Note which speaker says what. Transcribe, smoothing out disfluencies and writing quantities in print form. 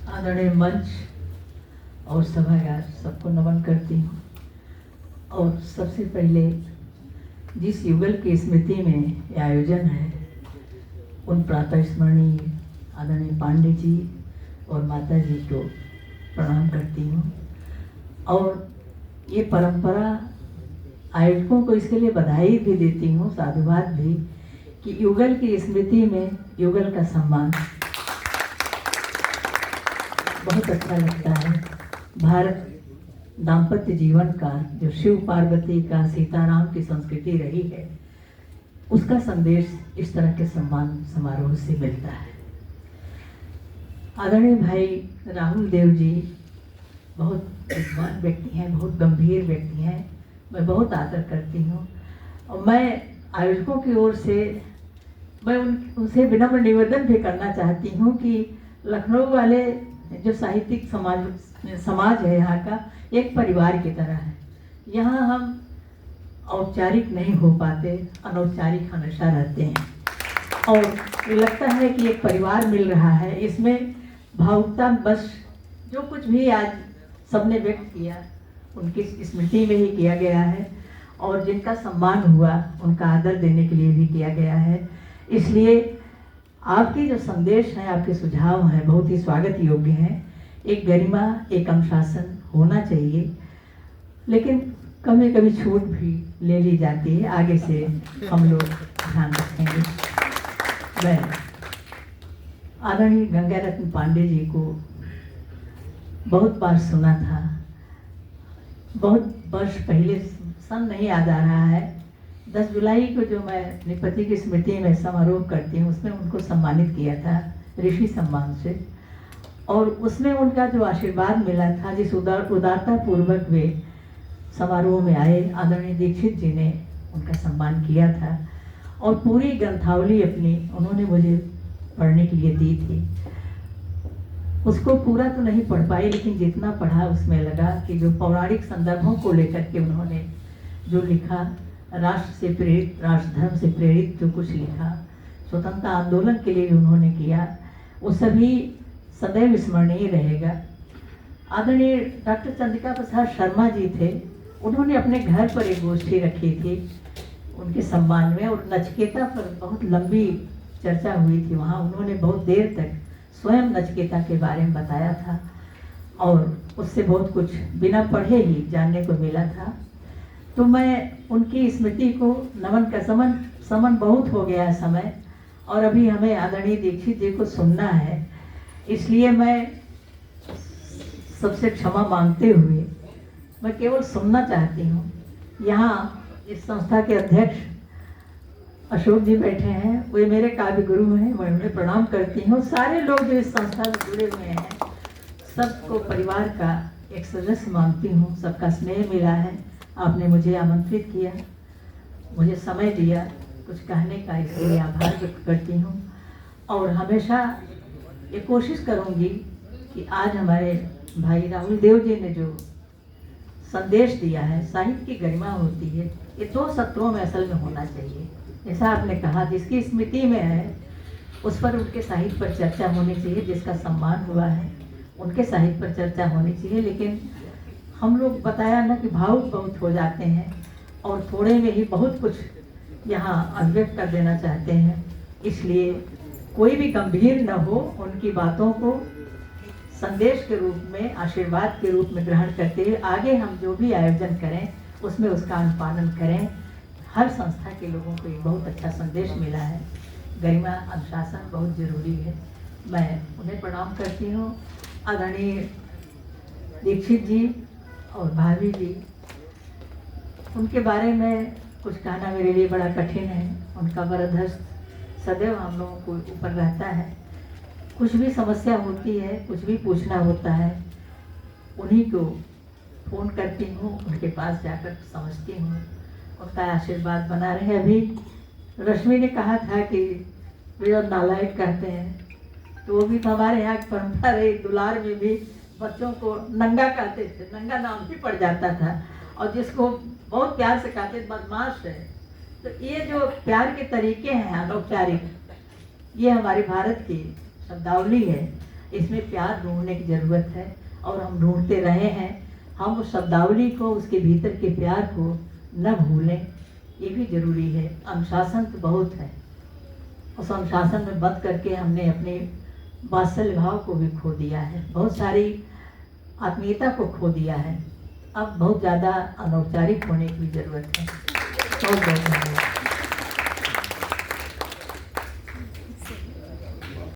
Speaker 1: आदरणीय मंच और सभागार सबको नमन करती हूँ। और सबसे पहले जिस युगल की स्मृति में ये आयोजन है उन प्रातः स्मरणीय आदरणीय पांडे जी और माता जी को प्रणाम करती हूँ। और ये परंपरा आयोजकों को इसके लिए बधाई भी देती हूँ, साधुवाद भी, कि युगल की स्मृति में युगल का सम्मान बहुत अच्छा लगता है। भारत दाम्पत्य जीवन का जो शिव पार्वती का सीताराम की संस्कृति रही है उसका संदेश इस तरह के सम्मान समारोह से मिलता है। आदरणीय भाई राहुल देव जी बहुत विद्वान व्यक्ति हैं, बहुत गंभीर व्यक्ति हैं, मैं बहुत आदर करती हूँ। और मैं आयोजकों की ओर से मैं उनसे विनम्र निवेदन भी करना चाहती हूँ कि लखनऊ वाले जो साहित्यिक समाज है यहाँ का एक परिवार की तरह है। यहाँ हम औपचारिक नहीं हो पाते, अनौपचारिक हमेशा रहते हैं। और ये लगता है कि एक परिवार मिल रहा है। इसमें भावुकता बस जो कुछ भी आज सबने व्यक्त किया उनकी स्मृति में ही किया गया है और जिनका सम्मान हुआ उनका आदर देने के लिए भी किया गया है। इसलिए आपके जो संदेश हैं, आपके सुझाव हैं, बहुत ही स्वागत योग्य हैं। एक गरिमा, एक अनुशासन होना चाहिए, लेकिन कभी कभी छूट भी ले ली जाती है। आगे से हम लोग ध्यान रखेंगे। मैं आदरणीय गंगारत्न पांडे जी को बहुत बार सुना था, बहुत वर्ष पहले, सन नहीं याद आ रहा है। 10 जुलाई को जो मैं अपने पति की स्मृति में समारोह करती हूँ उसमें उनको सम्मानित किया था ऋषि सम्मान से। और उसमें उनका जो आशीर्वाद मिला था, जिस उदारता पूर्वक वे समारोह में आए, आदरणीय दीक्षित जी ने उनका सम्मान किया था। और पूरी ग्रंथावली अपनी उन्होंने मुझे पढ़ने के लिए दी थी। उसको पूरा तो नहीं पढ़ पाई, लेकिन जितना पढ़ा उसमें लगा कि जो पौराणिक संदर्भों को लेकर के उन्होंने जो लिखा, राष्ट्र से प्रेरित, राष्ट्र धर्म से प्रेरित जो कुछ लिखा, स्वतंत्रता आंदोलन के लिए उन्होंने किया, वो सभी सदैव स्मरणीय रहेगा। आदरणीय डॉक्टर चंद्रिका प्रसाद शर्मा जी थे, उन्होंने अपने घर पर एक गोष्ठी रखी थी उनके सम्मान में, और नचिकेता पर बहुत लंबी चर्चा हुई थी वहाँ। उन्होंने बहुत देर तक स्वयं नचिकेता के बारे में बताया था और उससे बहुत कुछ बिना पढ़े ही जानने को मिला था। तो मैं उनकी स्मृति को नमन का समन बहुत हो गया समय, और अभी हमें आदरणीय दीक्षित जी को सुनना है। इसलिए मैं सबसे क्षमा मांगते हुए मैं केवल सुनना चाहती हूँ। यहाँ इस संस्था के अध्यक्ष अशोक जी बैठे हैं, वे मेरे काव्य गुरु हैं, मैं उन्हें प्रणाम करती हूँ। सारे लोग जो इस संस्था से जुड़े हुए हैं सबको परिवार का एक सदस्य मानती हूँ। सबका स्नेह मिला है, आपने मुझे आमंत्रित किया, मुझे समय दिया कुछ कहने का, इसलिए आभार व्यक्त करती हूँ। और हमेशा ये कोशिश करूँगी कि आज हमारे भाई राहुल देव जी ने जो संदेश दिया है, साहित्य की गरिमा होती है, ये 2 सत्रों में असल में होना चाहिए। जैसा आपने कहा, जिसकी स्मृति में है उस पर उनके साहित्य पर चर्चा होनी चाहिए, जिसका सम्मान हुआ है उनके साहित्य पर चर्चा होनी चाहिए। लेकिन हम लोग बताया ना कि भावुक बहुत हो जाते हैं और थोड़े में ही बहुत कुछ यहाँ अभिव्यक्त कर देना चाहते हैं। इसलिए कोई भी गंभीर न हो, उनकी बातों को संदेश के रूप में, आशीर्वाद के रूप में ग्रहण करते हुए आगे हम जो भी आयोजन करें उसमें उसका अनुपालन करें। हर संस्था के लोगों को एक बहुत अच्छा संदेश मिला है। गरिमा, अनुशासन बहुत जरूरी है। मैं उन्हें प्रणाम करती हूँ। आदरणीय दीक्षित जी और भाभी जी, उनके बारे में कुछ कहना मेरे लिए बड़ा कठिन है। उनका वरदहस्त सदैव हम लोगों को ऊपर रहता है। कुछ भी समस्या होती है, कुछ भी पूछना होता है, उन्हीं को फ़ोन करती हूँ, उनके पास जाकर समझती हूँ, उनका आशीर्वाद बना रहे। अभी रश्मि ने कहा था कि वे जो नालायक कहते हैं, तो वो भी तो हमारे यहाँ की परंपरा रही। दुलार में भी बच्चों को नंगा कहते थे, नंगा नाम भी पड़ जाता था, और जिसको बहुत प्यार से कहते थे बदमाश है। तो ये जो प्यार के तरीके हैं अनौपचारिक, ये हमारे भारत की शब्दावली है। इसमें प्यार ढूंढने की ज़रूरत है और हम ढूंढते रहे हैं। हम उस शब्दावली को, उसके भीतर के प्यार को न भूलें, ये भी ज़रूरी है। अनुशासन तो बहुत है, उस अनुशासन में बंद करके हमने अपने वात्सल्य भाव को भी खो दिया है, बहुत सारी आत्मीयता को खो दिया है। अब बहुत ज़्यादा अनौपचारिक होने की ज़रूरत है। बहुत बहुत धन्यवाद।